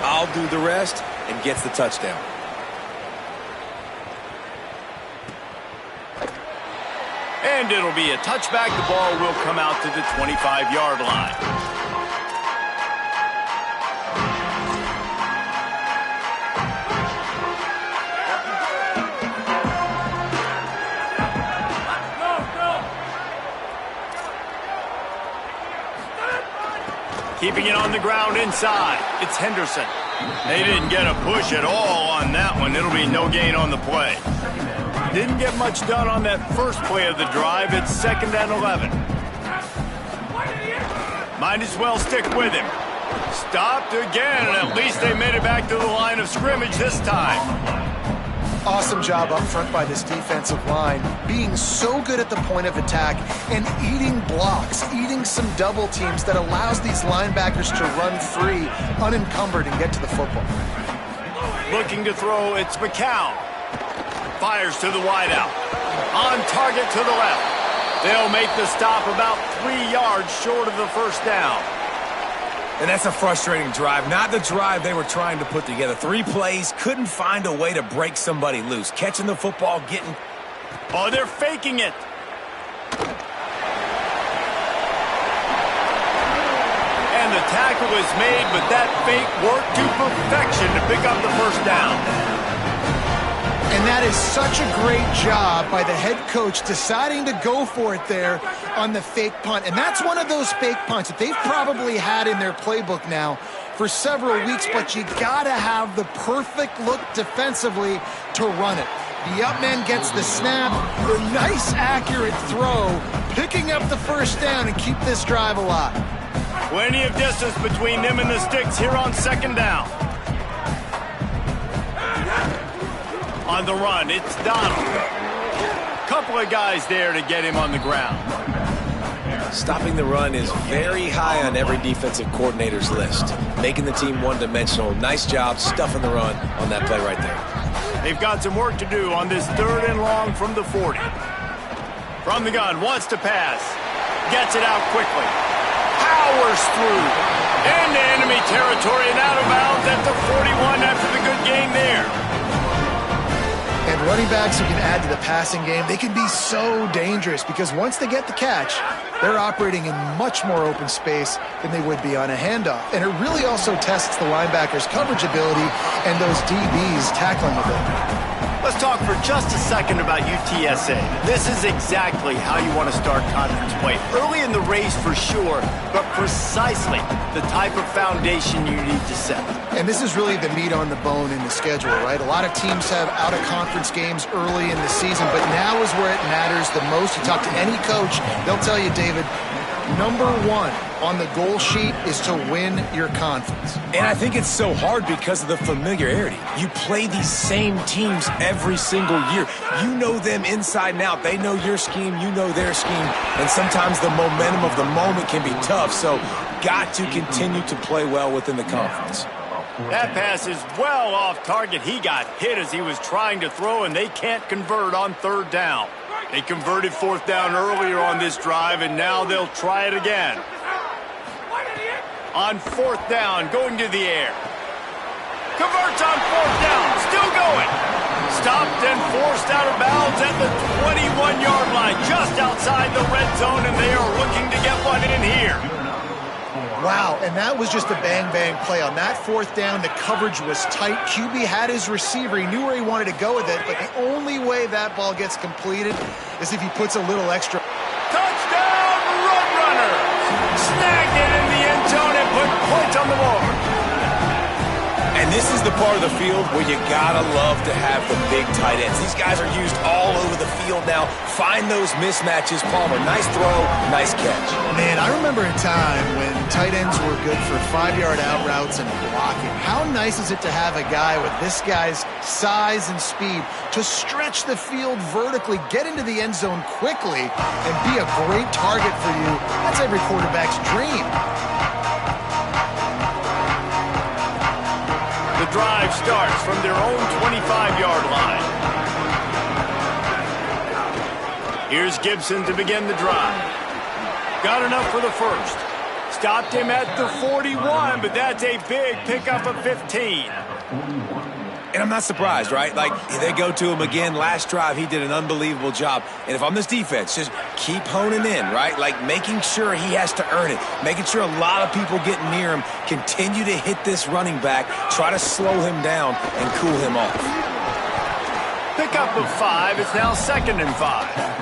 I'll do the rest, and gets the touchdown. And it'll be a touchback. The ball will come out to the 25-yard line. Keeping it on the ground inside. It's Henderson. They didn't get a push at all on that one. It'll be no gain on the play. Didn't get much done on that first play of the drive. It's 2nd and 11. Might as well stick with him. Stopped again, and at least they made it back to the line of scrimmage this time. Awesome job up front by this defensive line, being so good at the point of attack and eating blocks, eating some double teams that allows these linebackers to run free, unencumbered, and get to the football. Looking to throw, it's McCown. Fires to the wideout. On target to the left. They'll make the stop about 3 yards short of the first down. And that's a frustrating drive. Not the drive they were trying to put together. 3 plays, couldn't find a way to break somebody loose. Catching the football, getting... Oh, they're faking it. And the tackle is made, but that fake worked to perfection to pick up the first down. And that is such a great job by the head coach deciding to go for it there on the fake punt. And that's one of those fake punts that they've probably had in their playbook now for several weeks, but you gotta have the perfect look defensively to run it. The up man gets the snap, the nice accurate throw, picking up the first down and keep this drive alive. Plenty of distance between them and the sticks here on 2nd down. On the run, it's Donald. Couple of guys there to get him on the ground. Stopping the run is very high on every defensive coordinator's list. Making the team one-dimensional. Nice job stuffing the run on that play right there. They've got some work to do on this 3rd and long from the 40. From the gun, wants to pass. Gets it out quickly. Powers through. Into enemy territory and out of bounds at the 41 after the good game there. And running backs who can add to the passing game, they can be so dangerous because once they get the catch, they're operating in much more open space than they would be on a handoff. And it really also tests the linebackers' coverage ability and those DBs' tackling ability. Let's talk for just a second about UTSA. This is exactly how you want to start conference play. Early in the race for sure, but precisely the type of foundation you need to set. And this is really the meat on the bone in the schedule, right? A lot of teams have out-of-conference games early in the season, but now is where it matters the most. You talk to any coach, they'll tell you, David, number 1 on the goal sheet is to win your conference. And I think it's so hard because of the familiarity. You play these same teams every single year. You know them inside and out. They know your scheme, you know their scheme, and sometimes the momentum of the moment can be tough, so got to continue to play well within the conference. That pass is well off target. He got hit as he was trying to throw, and they can't convert on 3rd down. They converted 4th down earlier on this drive, and now they'll try it again. On 4th down, going to the air. Converts on 4th down, still going. Stopped and forced out of bounds at the 21-yard line, just outside the red zone, and they are looking to get one in here. Wow, and that was just a bang-bang play. On that 4th down, the coverage was tight. QB had his receiver. He knew where he wanted to go with it, but the only way that ball gets completed is if he puts a little extra. Touchdown, Roadrunner! Snagged it in the end zone and put points on the board. And this is the part of the field where you gotta love to have the big tight ends. These guys are used all over the field now. Find those mismatches. Palmer, nice throw, nice catch. Man, I remember a time when tight ends were good for 5-yard out routes and blocking. How nice is it to have a guy with this guy's size and speed to stretch the field vertically, get into the end zone quickly, and be a great target for you? That's every quarterback's dream. The drive starts from their own 25-yard line. Here's Gibson to begin the drive. Got enough for the first. stopped him at the 41, but that's a big pickup of 15. And I'm not surprised, right? Like, they go to him again. Last drive, he did an unbelievable job. And if I'm this defense, just keep honing in, right? Like, making sure he has to earn it. Making sure a lot of people get near him. Continue to hit this running back. Try to slow him down and cool him off. Pickup of 5. It's now 2nd and 5.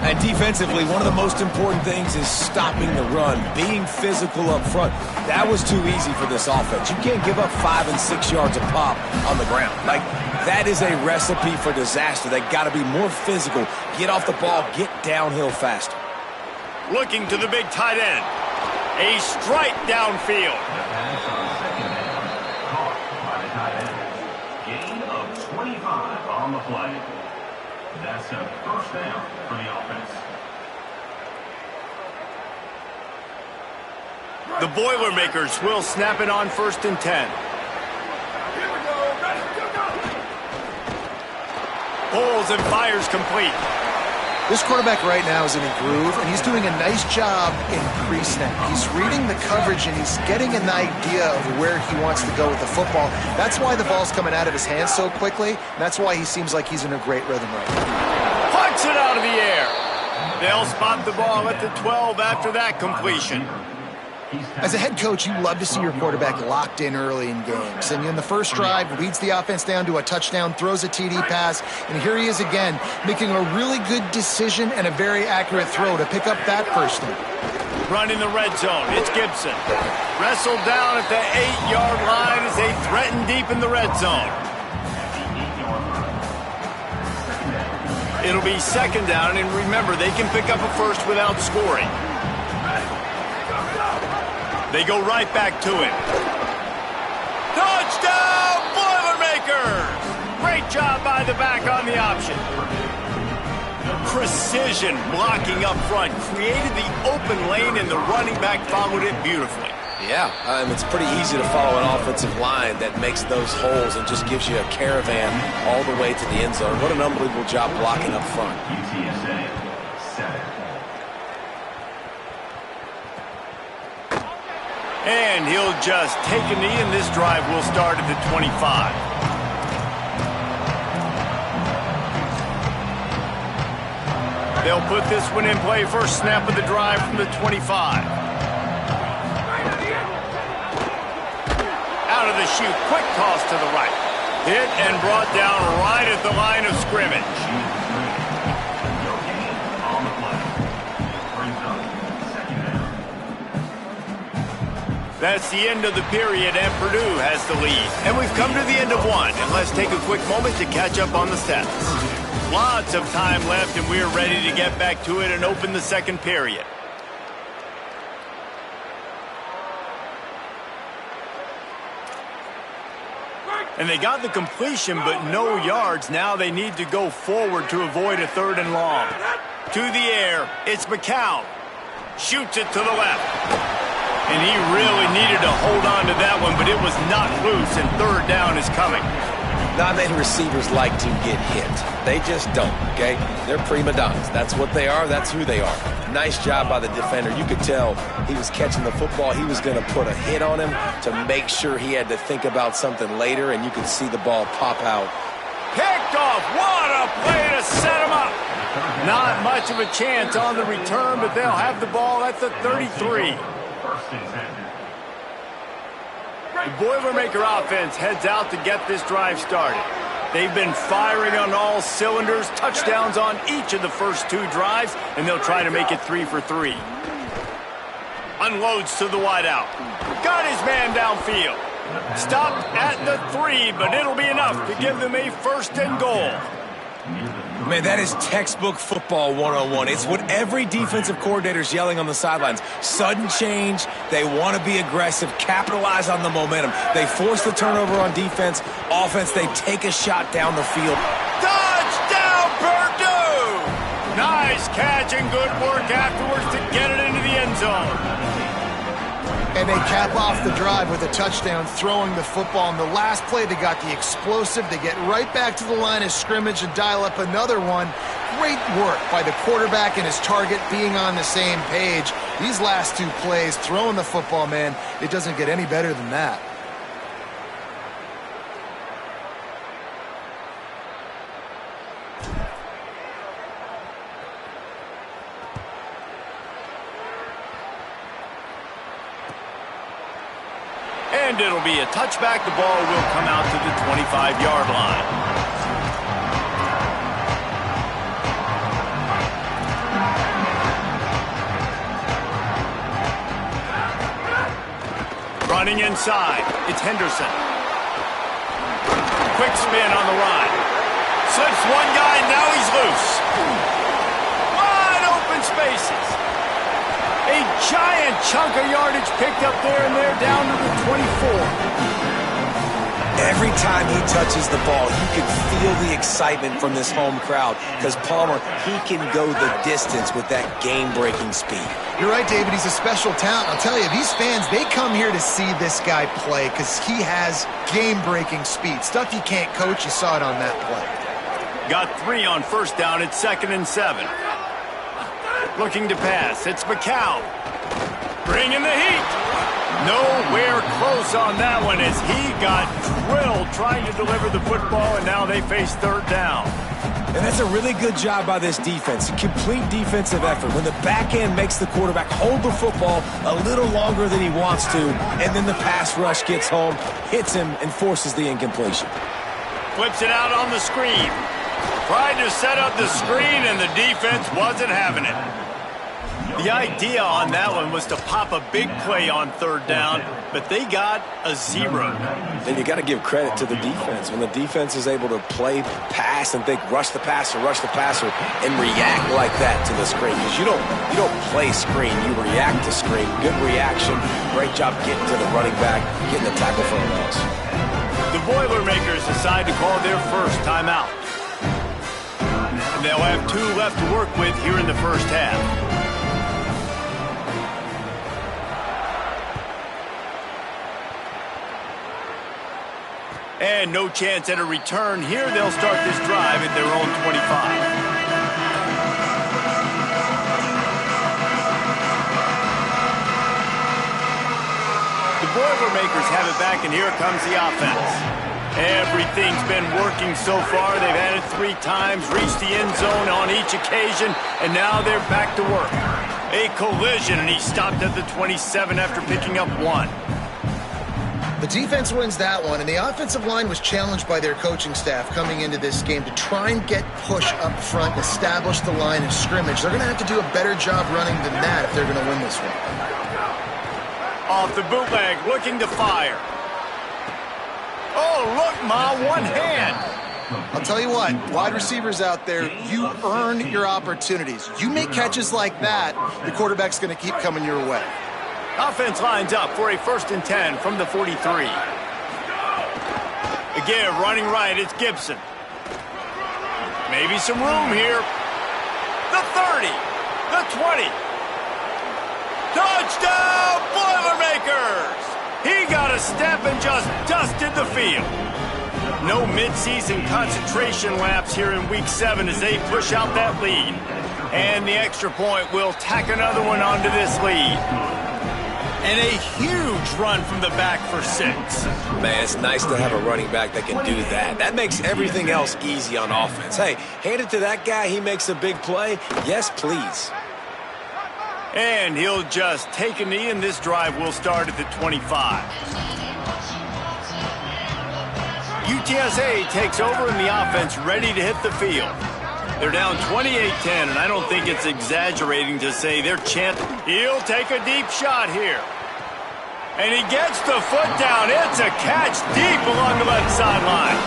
And defensively, one of the most important things is stopping the run, being physical up front. That was too easy for this offense. You can't give up 5 and 6 yards a pop on the ground. Like, that is a recipe for disaster. They got to be more physical, get off the ball, get downhill faster. Looking to the big tight end. A strike downfield. Gain of 25 on the play. That's a first down for the offense. The Boilermakers will snap it on 1st and 10. Pulls and fires complete. This quarterback right now is in a groove, and he's doing a nice job in pre-snap. He's reading the coverage, and he's getting an idea of where he wants to go with the football. That's why the ball's coming out of his hands so quickly, and that's why he seems like he's in a great rhythm right now. Punch it out of the air. They'll spot the ball at the 12 after that completion. As a head coach, you love to see your quarterback locked in early in games. And in the first drive, leads the offense down to a touchdown, throws a TD pass, and here he is again, making a really good decision and a very accurate throw to pick up that first down. Running the red zone, it's Gibson. Wrestled down at the 8-yard line as they threaten deep in the red zone. It'll be 2nd down, and remember, they can pick up a first without scoring. They go right back to him. Touchdown, Boilermakers! Great job by the back on the option. Precision blocking up front. Created the open lane, and the running back followed it beautifully. Yeah, it's pretty easy to follow an offensive line that makes those holes and just gives you a caravan all the way to the end zone. What an unbelievable job blocking up front. And he'll just take a knee, and this drive will start at the 25. They'll put this one in play. First snap of the drive from the 25. Out of the chute, quick toss to the right. Hit and brought down right at the line of scrimmage. That's the end of the period, and Purdue has the lead. And we've come to the end of one, and let's take a quick moment to catch up on the stats. Lots of time left, and we're ready to get back to it and open the second period. And they got the completion, but no yards. Now they need to go forward to avoid a 3rd and long. To the air, it's McCown. Shoots it to the left. And he really needed to hold on to that one, but it was not loose, and 3rd down is coming. Not many receivers like to get hit. They just don't, okay? They're prima donnas. That's what they are. That's who they are. Nice job by the defender. You could tell he was catching the football. He was going to put a hit on him to make sure he had to think about something later, and you could see the ball pop out. Picked off. What a play to set him up. Not much of a chance on the return, but they'll have the ball at the 33. The Boilermaker offense heads out to get this drive started. They've been firing on all cylinders, touchdowns on each of the first 2 drives, and they'll try to make it 3 for 3. Unloads to the wideout. Got his man downfield. Stopped at the 3, but it'll be enough to give them a 1st and goal. Man, that is textbook football 101. It's what every defensive coordinator's yelling on the sidelines. Sudden change. They want to be aggressive, capitalize on the momentum. They force the turnover on defense. Offense, they take a shot down the field. Touchdown, Purdue! Nice catch and good work afterwards to get it into the end zone. And they cap off the drive with a touchdown, throwing the football. In the last play, they got the explosive. They get right back to the line of scrimmage and dial up another one. Great work by the quarterback and his target being on the same page. These last two plays, throwing the football, man, it doesn't get any better than that. And it'll be a touchback. The ball will come out to the 25-yard line. Running inside, it's Henderson. Quick spin on the run. Slips one guy, now he's loose. Wide open spaces. A giant chunk of yardage picked up there, and they're down to the 24. Every time he touches the ball, you can feel the excitement from this home crowd because Palmer, he can go the distance with that game-breaking speed. You're right, David. He's a special talent. I'll tell you, these fans, they come here to see this guy play because he has game-breaking speed. Stuff you can't coach. You saw it on that play. Got 3 on first down. It's 2nd and 7. Looking to pass. It's McCown. Bringing the heat. Nowhere close on that one as he got drilled trying to deliver the football, and now they face 3rd down. And that's a really good job by this defense. A complete defensive effort. When the back end makes the quarterback hold the football a little longer than he wants to, and then the pass rush gets home, hits him, and forces the incompletion. Flips it out on the screen. Tried to set up the screen, and the defense wasn't having it. The idea on that one was to pop a big play on 3rd down, but they got a 0. Then you got to give credit to the defense. When the defense is able to play pass and think rush the passer, and react like that to the screen. Because you don't play screen, you react to screen. Good reaction. Great job getting to the running back, getting the tackle for a loss. The Boilermakers decide to call their first timeout. And they'll have 2 left to work with here in the first half. And no chance at a return here. They'll start this drive at their own 25. The Boilermakers have it back, and here comes the offense. Everything's been working so far. They've had it 3 times, reached the end zone on each occasion, and now they're back to work. A collision, and he stopped at the 27 after picking up 1. The defense wins that one, and the offensive line was challenged by their coaching staff coming into this game to try and get push up front, establish the line of scrimmage. They're going to have to do a better job running than that if they're going to win this one. Off the bootleg, looking to fire. Oh, look, Ma, one hand. I'll tell you what, wide receivers out there, you earn your opportunities. You make catches like that, the quarterback's going to keep coming your way. Offense lines up for a 1st and 10 from the 43. Again, running right, it's Gibson. Maybe some room here. The 30, the 20. Touchdown, Boilermakers! He got a step and just dusted the field. No midseason concentration laps here in Week 7 as they push out that lead. And the extra point will tack another one onto this lead. And a huge run from the back for 6. Man, it's nice to have a running back that can do that. That makes everything else easy on offense. Hey, hand it to that guy. He makes a big play. Yes, please. And he'll just take a knee, and this drive will start at the 25. UTSA takes over, and the offense ready to hit the field. They're down 28-10, and I don't think it's exaggerating to say they're chanting. He'll take a deep shot here. And he gets the foot down. It's a catch deep along the left sideline.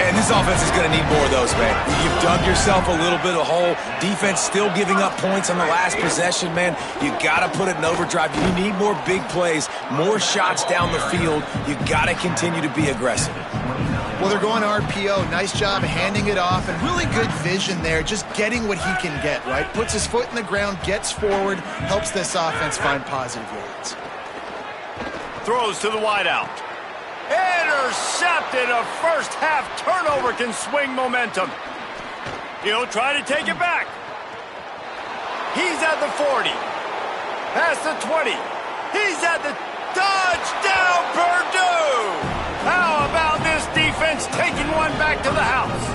And this offense is going to need more of those, man. You've dug yourself a little bit of hole. Defense still giving up points on the last possession, man. You got to put it in overdrive. You need more big plays, more shots down the field. You got to continue to be aggressive. Well, they're going RPO. Nice job handing it off, and really good vision there, just getting what he can get, right? Puts his foot in the ground, gets forward, helps this offense find positive yards. Throws to the wideout. Intercepted. A first-half turnover can swing momentum. He'll try to take it back. He's at the 40. Past the 20. He's at the touchdown, Purdue! How about this defense taking one back to the house?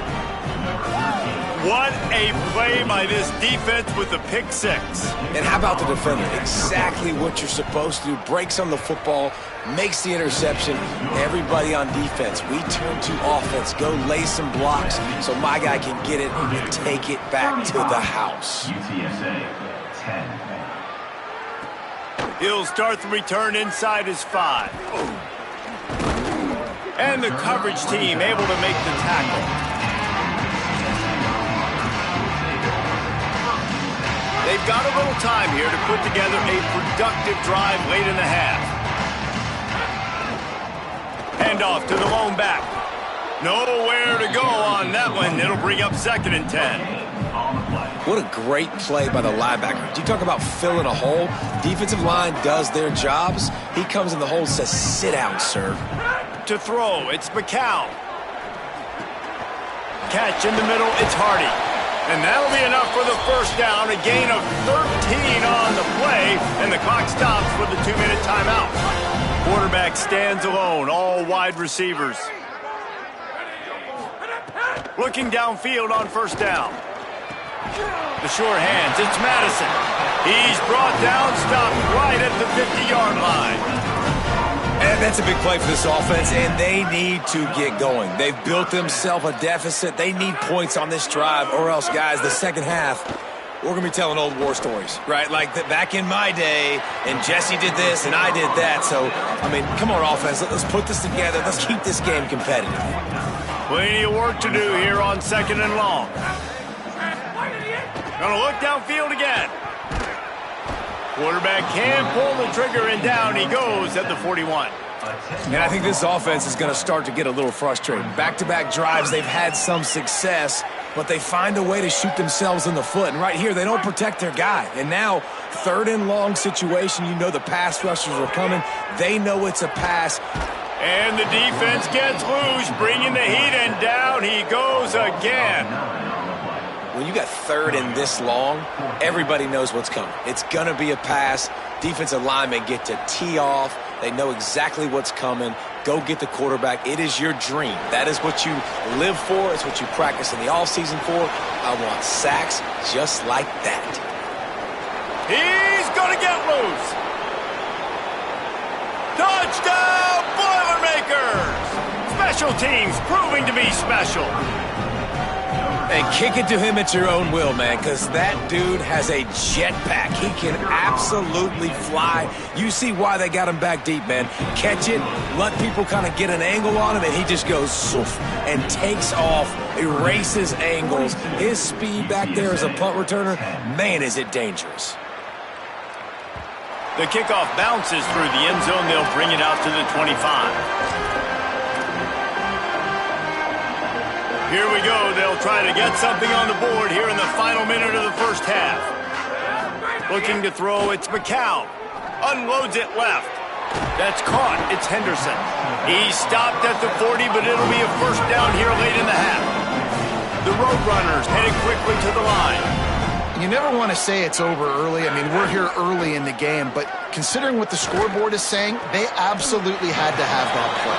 What a play by this defense with the pick six. And how about the defender? Exactly what you're supposed to do. Breaks on the football, makes the interception. Everybody on defense, we turn to offense. Go lay some blocks so my guy can get it and take it back to the house. UTSA 10. He'll start the return inside his 5. And the coverage team able to make the tackle. They've got a little time here to put together a productive drive late in the half. Hand off to the lone back. Nowhere to go on that one. It'll bring up 2nd and 10. What a great play by the linebacker. You talk about filling a hole. Defensive line does their jobs. He comes in the hole and says, sit down, sir. To throw, it's McCown. Catch in the middle, it's Hardy. And that'll be enough for the first down. A gain of 13 on the play, and the clock stops for the 2-minute timeout. Quarterback stands alone, all wide receivers. Looking downfield on first down. The short hands, it's Madison. He's brought down, stopped right at the 50-yard line. And that's a big play for this offense, and they need to get going. They've built themselves a deficit. They need points on this drive, or else, guys, the second half, we're going to be telling old war stories, right? Like back in my day, and Jesse did this, and I did that. So, I mean, come on, offense. Let's put this together. Let's keep this game competitive. Plenty of work to do here on 2nd and long. Gonna look downfield again. Quarterback can pull the trigger, and down he goes at the 41. And I think this offense is going to start to get a little frustrated. Back-to-back drives, they've had some success, but they find a way to shoot themselves in the foot. And right here, they don't protect their guy. And now, 3rd and long situation, you know the pass rushers are coming. They know it's a pass. And the defense gets loose, bringing the heat, and down he goes again. When you got 3rd and this long, everybody knows what's coming. It's going to be a pass. Defensive linemen get to tee off. They know exactly what's coming. Go get the quarterback. It is your dream. That is what you live for. It's what you practice in the offseason for. I want sacks just like that. He's going to get loose. Touchdown, Boilermakers! Special teams proving to be special. And kick it to him at your own will, man, because that dude has a jetpack. He can absolutely fly. You see why they got him back deep, man. Catch it, let people kind of get an angle on him, and he just goes soof and takes off, erases angles. His speed back there as a punt returner, man, is it dangerous. The kickoff bounces through the end zone. They'll bring it out to the 25. Here we go. They'll try to get something on the board here in the final minute of the first half. Looking to throw, it's McCown. Unloads it left. That's caught. It's Henderson. He stopped at the 40, but it'll be a first down here late in the half. The Roadrunners heading quickly to the line. You never want to say it's over early. I mean, we're here early in the game, but considering what the scoreboard is saying, they absolutely had to have that play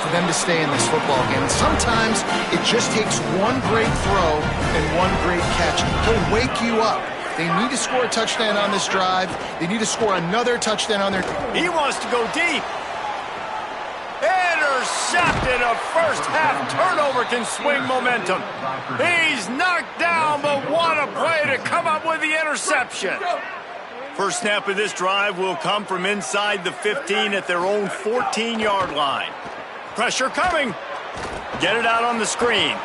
for them to stay in this football game. And sometimes it just takes one great throw and one great catch. He'll wake you up. They need to score a touchdown on this drive. They need to score another touchdown on their... He wants to go deep. Intercepted. A first half turnover can swing momentum. He's knocked down, but what a play to come up with the interception. First snap of this drive will come from inside the 15 at their own 14-yard line. Pressure coming. Get it out on the screen.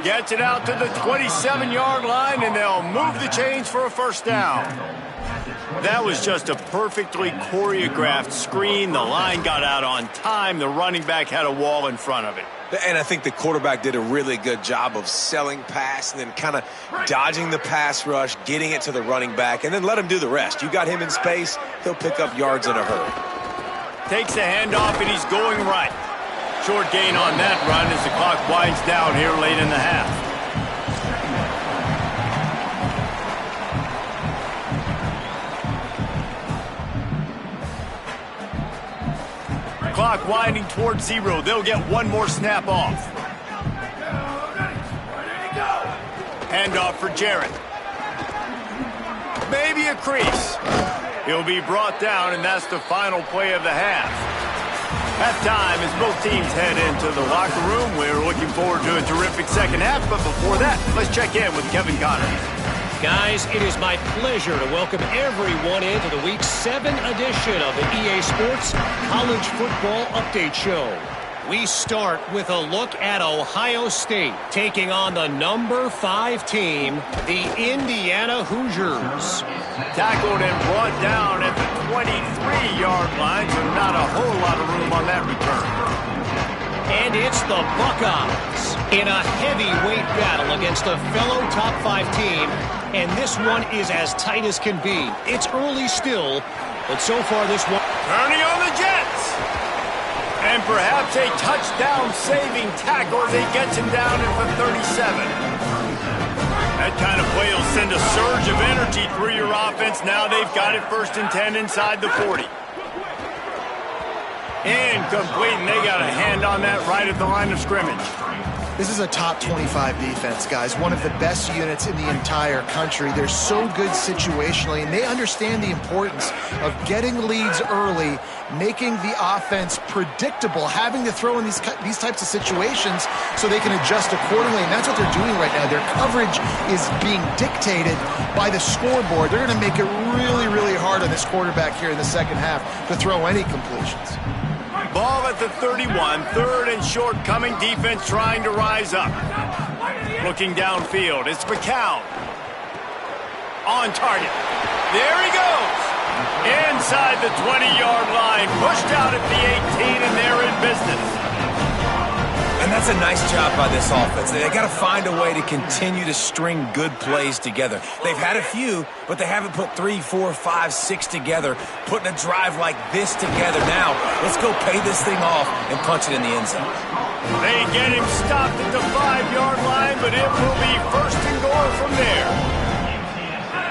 Gets it out to the 27-yard line, and they'll move the chains for a first down. That was just a perfectly choreographed screen. The line got out on time. The running back had a wall in front of it. And I think the quarterback did a really good job of selling pass and then kind of dodging the pass rush, getting it to the running back, and then let him do the rest. You got him in space, he'll pick up yards in a hurry. Takes the handoff, and he's going right. Short gain on that run as the clock winds down here late in the half. clock winding towards 0. They'll get one more snap off. Handoff for Jarrett. Maybe a crease. He'll be brought down, and that's the final play of the half. Halftime as both teams head into the locker room. We're looking forward to a terrific second half, but before that, let's check in with Kevin Connor. Guys, it is my pleasure to welcome everyone into the Week 7 edition of the EA Sports College Football Update Show. We start with a look at Ohio State taking on the number 5 team, the Indiana Hoosiers. Tackled and brought down at the 23-yard line, so not a whole lot of room on that return. And it's the Buckeyes in a heavyweight battle against a fellow top 5 team, and this one is as tight as can be. It's early still, but so far this one... Turning on the Jets! And perhaps a touchdown-saving tackle as he gets him down at the 37. That kind of play will send a surge of energy through your offense. Now they've got it 1st and 10 inside the 40. Incomplete, and they got a hand on that right at the line of scrimmage. This is a top 25 defense, guys. One of the best units in the entire country. They're so good situationally, and they understand the importance of getting leads early, making the offense predictable, having to throw in these types of situations so they can adjust accordingly, and that's what they're doing right now. Their coverage is being dictated by the scoreboard. They're going to make it really, really hard on this quarterback here in the second half to throw any completions. Ball at the 31, 3rd and short coming, defense trying to rise up. Looking downfield, it's McCown. On target. There he goes. Inside the 20-yard line, pushed out at the 18, and they're in business. And that's a nice job by this offense. They got to find a way to continue to string good plays together. They've had a few, but they haven't put 3, 4, 5, 6 together, putting a drive like this together. Now, let's go pay this thing off and punch it in the end zone. They get him stopped at the 5-yard line, but it will be 1st and goal from there.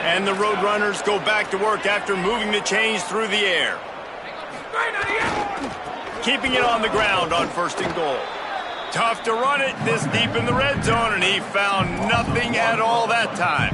And the Roadrunners go back to work after moving the chains through the air. Keeping it on the ground on 1st and goal. Tough to run it this deep in the red zone, and he found nothing at all that time.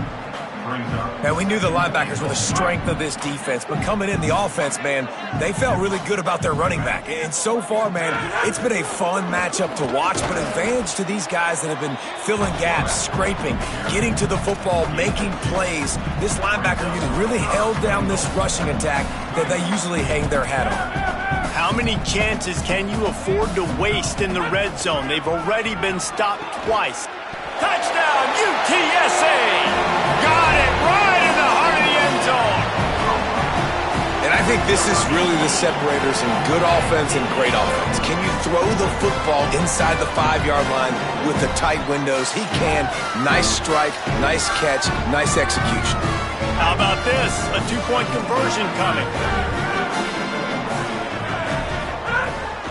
And we knew the linebackers were the strength of this defense, but coming in the offense, man, they felt really good about their running back. And so far, man, it's been a fun matchup to watch, but advantage to these guys that have been filling gaps, scraping, getting to the football, making plays. This linebacker unit really held down this rushing attack that they usually hang their hat on. How many chances can you afford to waste in the red zone? They've already been stopped twice. Touchdown, UTSA! Got it right in the heart of the end zone. And I think this is really the separators in good offense and great offense. Can you throw the football inside the 5-yard line with the tight windows? He can. Nice strike, nice catch, nice execution. How about this? A 2-point conversion coming.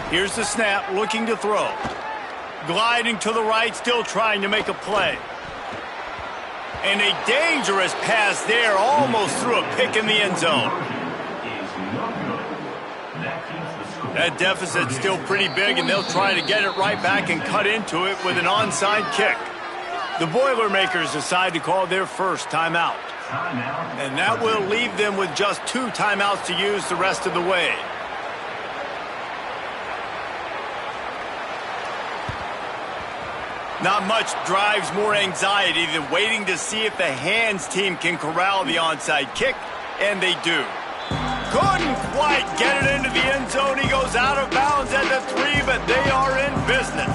Here's the snap, looking to throw. Gliding to the right, still trying to make a play. And a dangerous pass there, almost threw a pick in the end zone. That deficit's still pretty big, and they'll try to get it right back and cut into it with an onside kick. The Boilermakers decide to call their first timeout. And that will leave them with just 2 timeouts to use the rest of the way. Not much drives more anxiety than waiting to see if the hands team can corral the onside kick, and they do. Couldn't quite get it into the end zone. He goes out of bounds at the 3, but they are in business.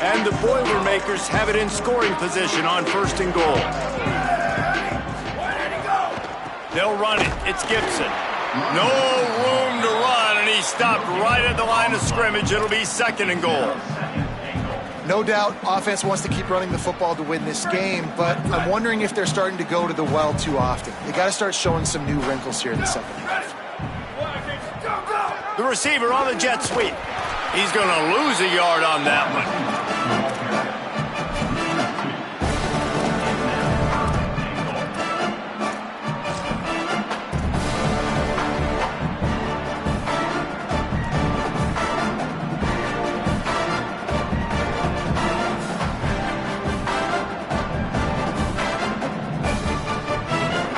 And the Boilermakers have it in scoring position on 1st and goal. They'll run it. It's Gibson. No room to run, and he stopped right at the line of scrimmage. It'll be 2nd and goal. No doubt, offense wants to keep running the football to win this game, but I'm wondering if they're starting to go to the well too often. They got to start showing some new wrinkles here in the second half. The receiver on the jet sweep. He's going to lose a yard on that one.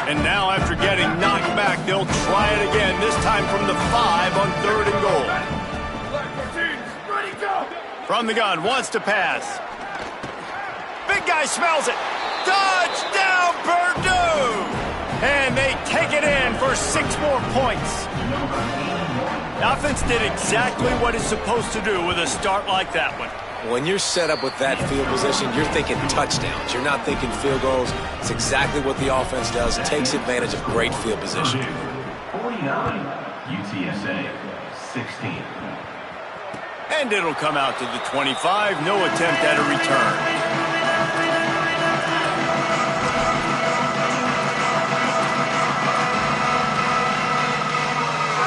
And now after getting knocked back, they'll try it again, this time from the 5 on 3rd and goal. From the gun, wants to pass. Big guy smells it. Touchdown, Purdue! And they take it in for 6 more points. The offense did exactly what it's supposed to do with a start like that one. When you're set up with that field position, you're thinking touchdowns. You're not thinking field goals. It's exactly what the offense does. It takes advantage of great field position. 49, UTSA 16. And it'll come out to the 25. No attempt at a return.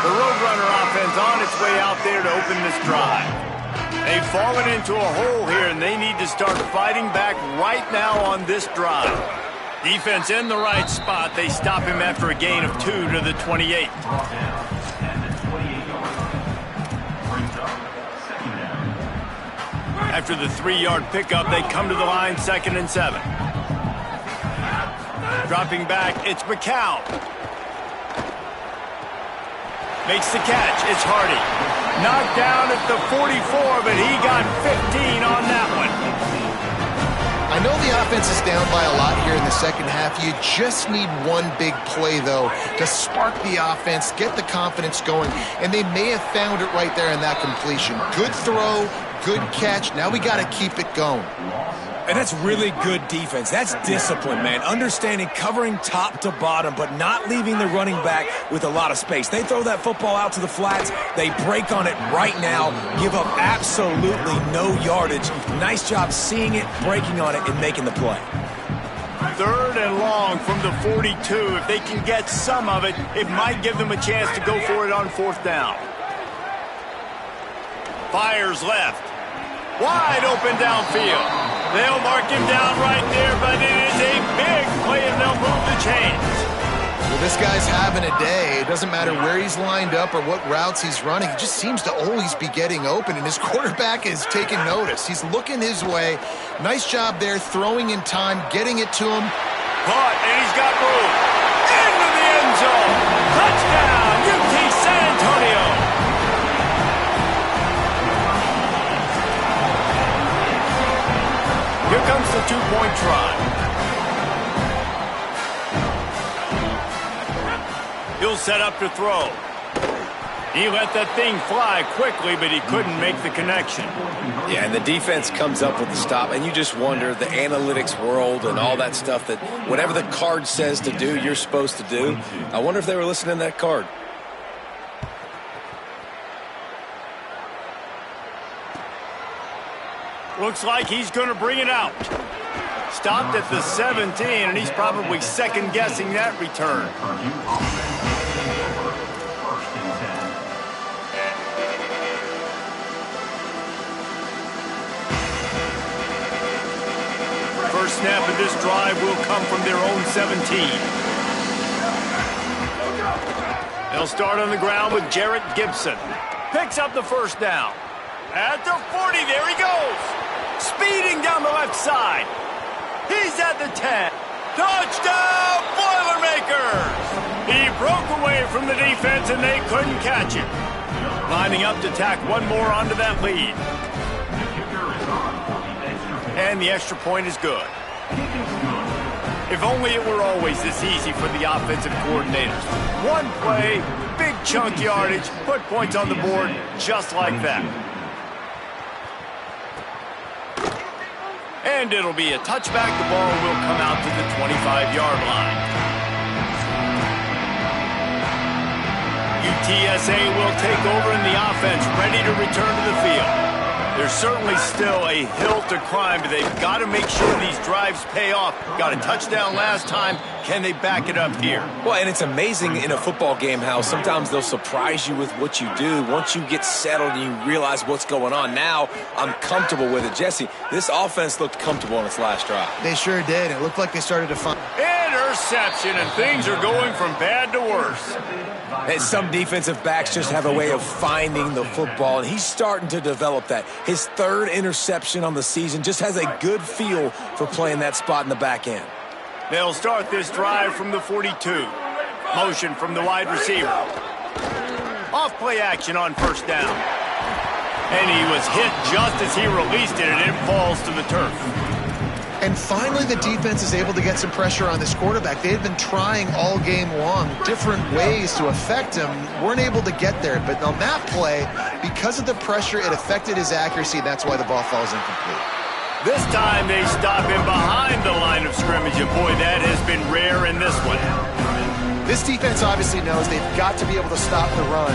The Roadrunner offense on its way out there to open this drive. They've fallen into a hole here, and they need to start fighting back right now on this drive. Defense in the right spot. They stop him after a gain of 2 to the 28. After the 3-yard pickup, they come to the line, 2nd and 7. Dropping back, it's McCown. Makes the catch, it's Hardy. Knocked down at the 44, but he got 15 on that one. I know the offense is down by a lot here in the second half. You just need one big play, though, to spark the offense, get the confidence going, and they may have found it right there in that completion. Good throw, good catch. Now we got to keep it going. And that's really good defense. That's discipline, man. Understanding covering top to bottom, but not leaving the running back with a lot of space. They throw that football out to the flats. They break on it right now, give up absolutely no yardage. Nice job seeing it, breaking on it, and making the play. 3rd and long from the 42. If they can get some of it, it might give them a chance to go for it on 4th down. Fires left. Wide open downfield. They'll mark him down right there, but it is a big play, and they'll move the chains. Well, this guy's having a day. It doesn't matter where he's lined up or what routes he's running. He just seems to always be getting open, and his quarterback is taking notice. He's looking his way. Nice job there, throwing in time, getting it to him. Caught, and he's got room. Into the end zone. Touchdown, UT San Antonio. Here comes the 2-point try. He'll set up to throw. He let that thing fly quickly, but he couldn't make the connection. Yeah, and the defense comes up with the stop, and you just wonder, the analytics world and all that stuff, that whatever the card says to do, you're supposed to do. I wonder if they were listening to that card. Looks like he's going to bring it out. Stopped at the 17, and he's probably second-guessing that return. First snap of this drive will come from their own 17. They'll start on the ground with Jarrett Gibson. Picks up the 1st down. At the 40, there he goes. Speeding down the left side. He's at the 10. Touchdown, Boilermakers! He broke away from the defense, and they couldn't catch him. Lining up to tack one more onto that lead. And the extra point is good. If only it were always this easy for the offensive coordinators. One play, big chunk yardage, put points on the board just like that. And it'll be a touchback. The ball will come out to the 25-yard line. UTSA will take over in the offense, ready to return to the field. There's certainly still a hill to climb, but they've got to make sure these drives pay off. Got a touchdown last time. Can they back it up here? Well, and it's amazing in a football game how sometimes they'll surprise you with what you do. Once you get settled and you realize what's going on, now I'm comfortable with it. Jesse, this offense looked comfortable on its last drive. They sure did. It looked like they started to find... Interception, and things are going from bad to worse. And some defensive backs just have a way of finding the football, and he's starting to develop that. His 3rd interception on the season, just has a good feel for playing that spot in the back end. They'll start this drive from the 42. Motion from the wide receiver. Off play action on first down. And he was hit just as he released it, and it falls to the turf. And finally, the defense is able to get some pressure on this quarterback. They had been trying all game long different ways to affect him. Weren't able to get there. But on that play, because of the pressure, it affected his accuracy. That's why the ball falls incomplete. This time they stop him behind the line of scrimmage, and boy, that has been rare in this one. This defense obviously knows they've got to be able to stop the run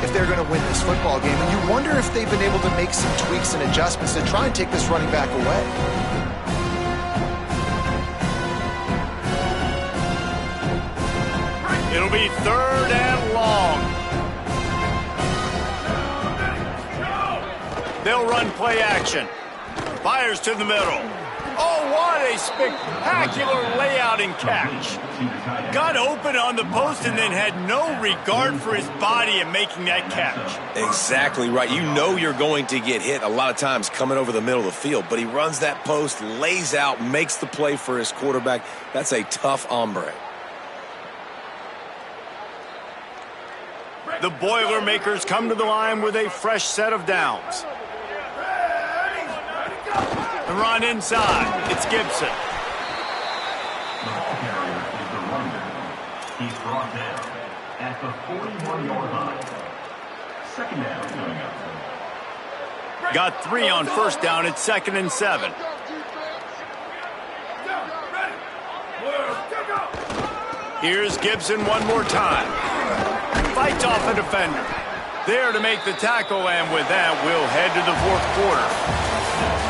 if they're going to win this football game. And you wonder if they've been able to make some tweaks and adjustments to try and take this running back away. It'll be 3rd and long. They'll run play action. Fires to the middle. Oh, what a spectacular layout and catch. Got open on the post and then had no regard for his body in making that catch. Exactly right. You know you're going to get hit a lot of times coming over the middle of the field, but he runs that post, lays out, makes the play for his quarterback. That's a tough hombre. The Boilermakers come to the line with a fresh set of downs. The run inside. It's Gibson. The ball carrier is the running back. He's brought down at the 41-yard line. 2nd down coming up. Got 3 on first down. It's 2nd and 7. Here's Gibson one more time. Fights off a defender. There to make the tackle, and with that, we'll head to the 4th quarter.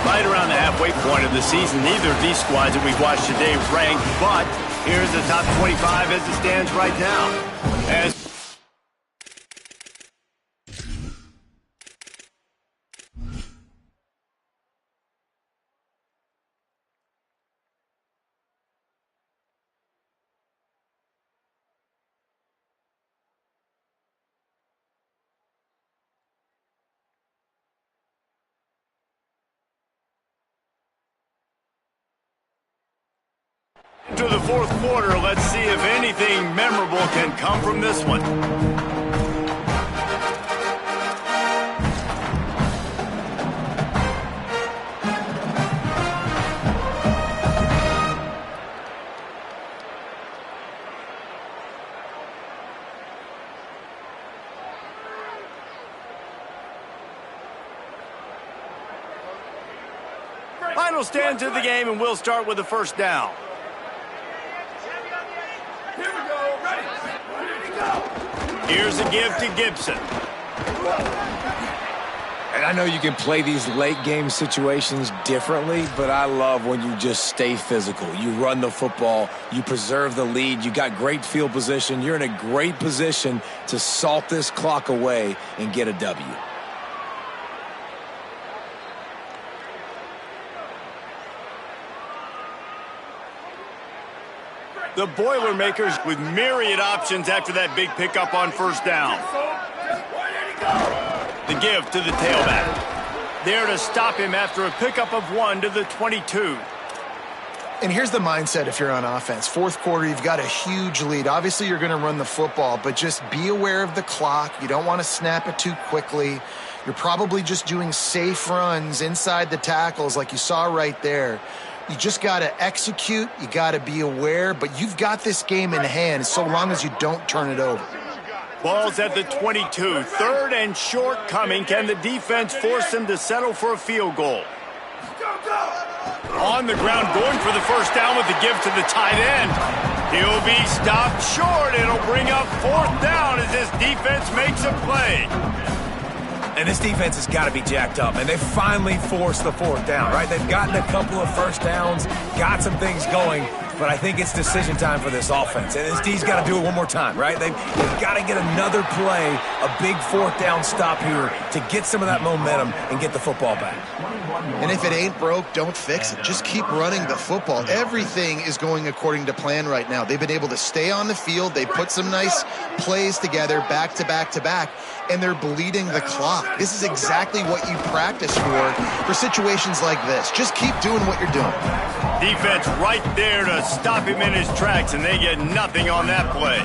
Right around the halfway point of the season, neither of these squads that we've watched today ranked, but here's the top 25 as it stands right now. To the 4th quarter, let's see if anything memorable can come from this one. Final stands of the game, and we'll start with the first down. Here's a give to Gibson. And I know you can play these late game situations differently, but I love when you just stay physical. You run the football, you preserve the lead, you got great field position, you're in a great position to salt this clock away and get a W. The Boilermakers with myriad options after that big pickup on first down. The give to the tailback. There to stop him after a pickup of 1 to the 22. And here's the mindset if you're on offense. 4th quarter, you've got a huge lead. Obviously, you're going to run the football, but just be aware of the clock. You don't want to snap it too quickly. You're probably just doing safe runs inside the tackles like you saw right there. You just got to execute. You got to be aware, but you've got this game in hand so long as you don't turn it over. Ball's at the 22. 3rd and short coming. Can the defense force them to settle for a field goal? On the ground, going for the first down with the give to the tight end. He'll be stopped short. It'll bring up 4th down as this defense makes a play. And this defense has got to be jacked up, and they finally forced the 4th down, right? They've gotten a couple of first downs, got some things going, but I think it's decision time for this offense. And this D's got to do it one more time, right? They've got to get another play, a big 4th down stop here to get some of that momentum and get the football back. And if it ain't broke, don't fix it. Just keep running the football. Everything is going according to plan right now. They've been able to stay on the field. They put some nice plays together back to back to back, and they're bleeding the clock. This is exactly what you practice for situations like this. Just keep doing what you're doing. Defense right there to just stop him in his tracks, and they get nothing on that play.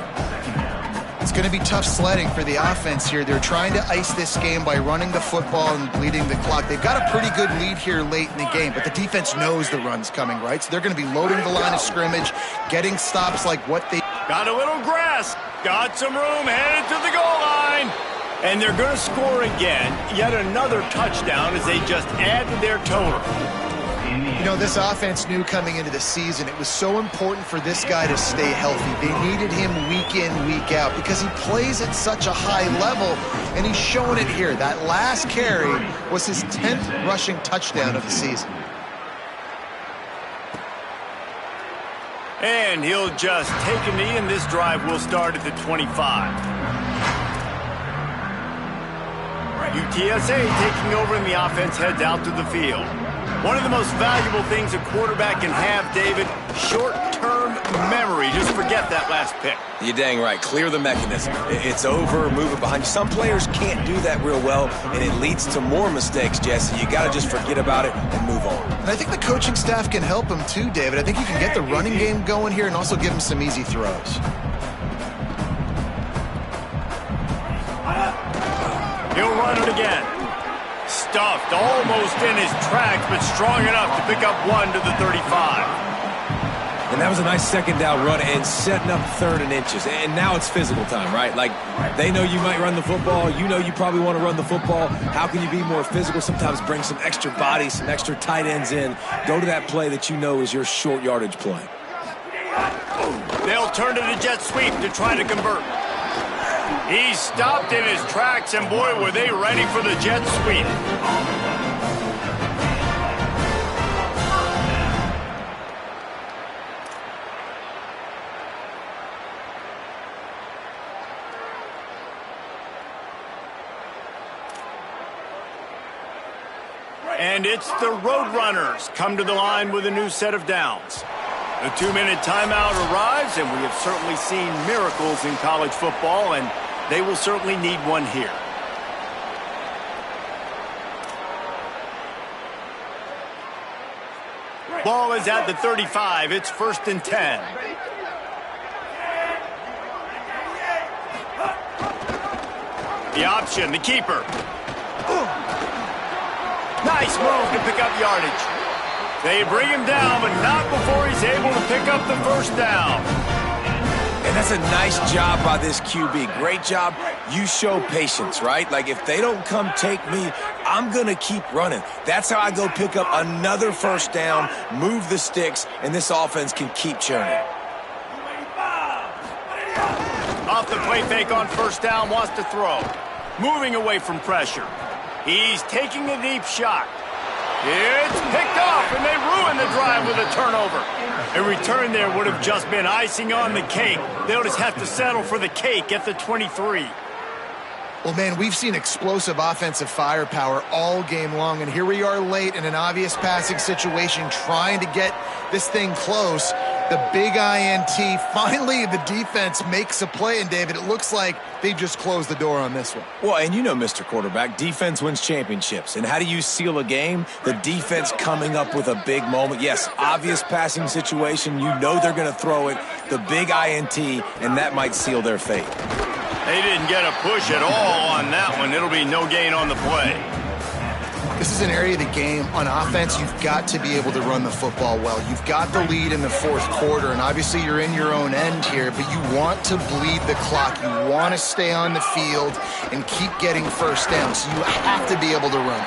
It's going to be tough sledding for the offense here. They're trying to ice this game by running the football and bleeding the clock. They've got a pretty good lead here late in the game, but the defense knows the run's coming, right? So they're going to be loading the line of scrimmage, getting stops like what they... Got a little grass, got some room, headed to the goal line. And they're going to score again, yet another touchdown as they just add to their total. You know, this offense knew coming into the season it was so important for this guy to stay healthy. They needed him week in, week out because he plays at such a high level, and he's showing it here. That last carry was his 10th rushing touchdown of the season. And he'll just take a knee, and this drive will start at the 25. Ncaa taking over, and the offense heads out to the field. One of the most valuable things a quarterback can have, David, short-term memory. Just forget that last pick. You're dang right. Clear the mechanism. It's over, move it behind you. Some players can't do that real well, and it leads to more mistakes, Jesse. You got to just forget about it and move on. And I think the coaching staff can help him too, David. I think you can get the running game going here and also give him some easy throws. He'll run it again. Stuffed almost in his tracks, but strong enough to pick up one to the 35. And that was a nice second down run and setting up 3rd and inches. And now it's physical time, right? Like, they know you might run the football. You know you probably want to run the football. How can you be more physical? Sometimes bring some extra bodies, some extra tight ends in. Go to that play that you know is your short yardage play. They'll turn to the jet sweep to try to convert. He stopped in his tracks, and boy, were they ready for the jet sweep. And it's the Roadrunners come to the line with a new set of downs. The 2-minute timeout arrives, and we have certainly seen miracles in college football, and they will certainly need one here. Ball is at the 35. It's 1st and 10. The option, the keeper. Nice move to pick up yardage. They bring him down, but not before he's able to pick up the 1st down. And that's a nice job by this QB. Great job. You show patience, right? Like, if they don't come take me, I'm going to keep running. That's how I go pick up another 1st down, move the sticks, and this offense can keep churning. Off the play fake on 1st down, wants to throw. Moving away from pressure. He's taking a deep shot. It's picked off, and they ruin the drive with a turnover. A return there would have just been icing on the cake. They'll just have to settle for the cake at the 23. Well, man, we've seen explosive offensive firepower all game long, and here we are late in an obvious passing situation trying to get this thing close. The big INT. Finally, the defense makes a play, and David, it looks like they just closed the door on this one. Well, and you know, Mr. Quarterback, defense wins championships. And how do you seal a game? The defense coming up with a big moment. Yes, obvious passing situation. You know they're going to throw it. The big INT, and that might seal their fate. They didn't get a push at all on that one. It'll be no gain on the play. This is an area of the game. On offense, you've got to be able to run the football well. You've got the lead in the 4th quarter, and obviously you're in your own end here, but you want to bleed the clock. You want to stay on the field and keep getting 1st down, so you have to be able to run.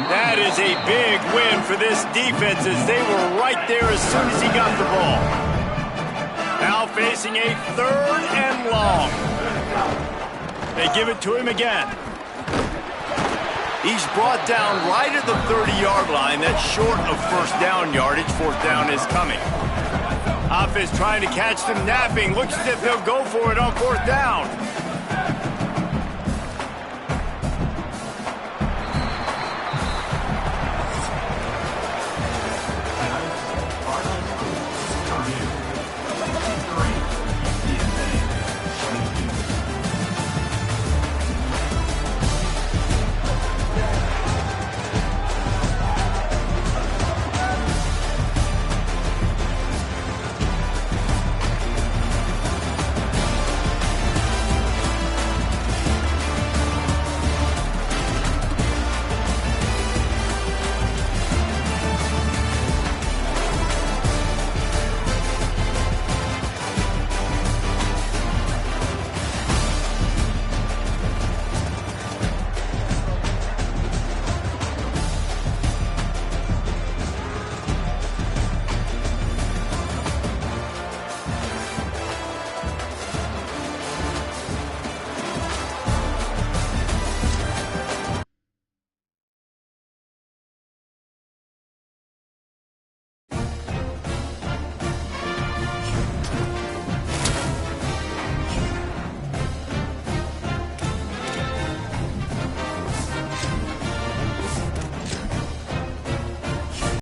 That is a big win for this defense as they were right there as soon as he got the ball. Now facing a 3rd and long. They give it to him again. He's brought down right at the 30-yard line. That's short of 1st down yardage. 4th down is coming. Offense trying to catch them napping. Looks as if they'll go for it on 4th down.